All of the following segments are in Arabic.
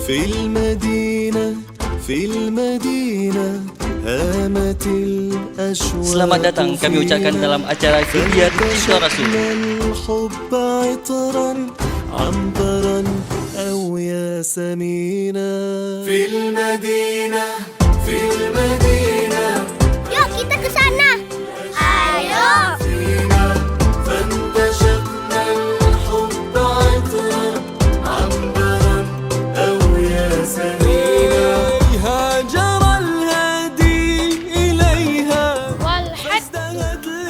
في المدينة هامت الأشواق. Selamat datang kami ucapkan dalam acara Fidyat Cinta Rasul. الحب عطرا عنبرا أو ياسمينا. في المدينة Yuk kita ke sana. Ayo. فانتشقنا الحب عطرا عنبرا أو ياسمينا. هاجر الهادي إليها والحج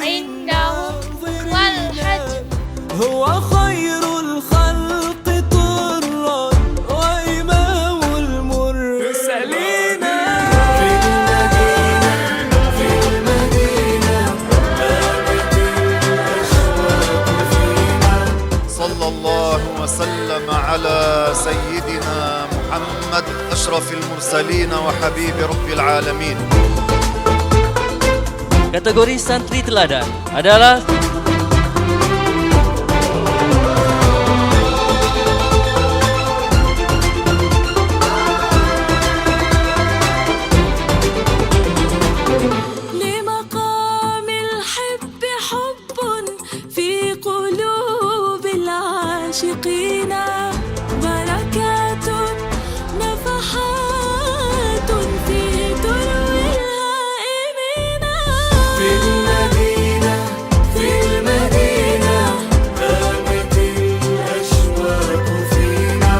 عنده والحج هو خير الخلق طرا وإمام المرسلين. في المدينة هامت الأشواق فينا. صلى الله وسلم على سيدنا محمد أشرف المرسلين وحبيب رب العالمين. Kategori santri teladan adalah لمقام الحب حب في قلوب العاشقين بركات نفحات في تروي الهائمين. في المدينة هامت الأشواق فينا.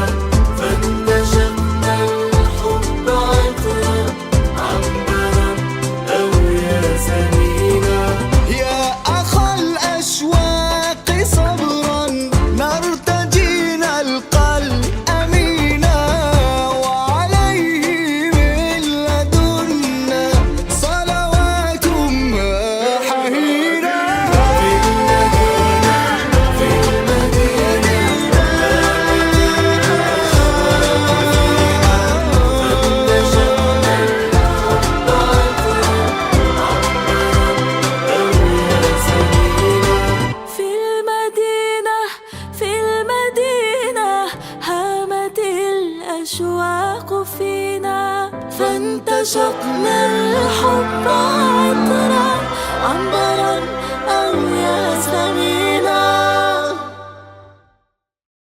فانتشقنا الحب عطرا عنبرا أو ياسمينا. يا أخا الأشواق صبرا نرتجي نلقى الأمينا. وعليه من لدنا صلوات حهينا. في المدينة في المدينة هامت الأشواق فينا فانتشقنا الحب عطرا عنبرا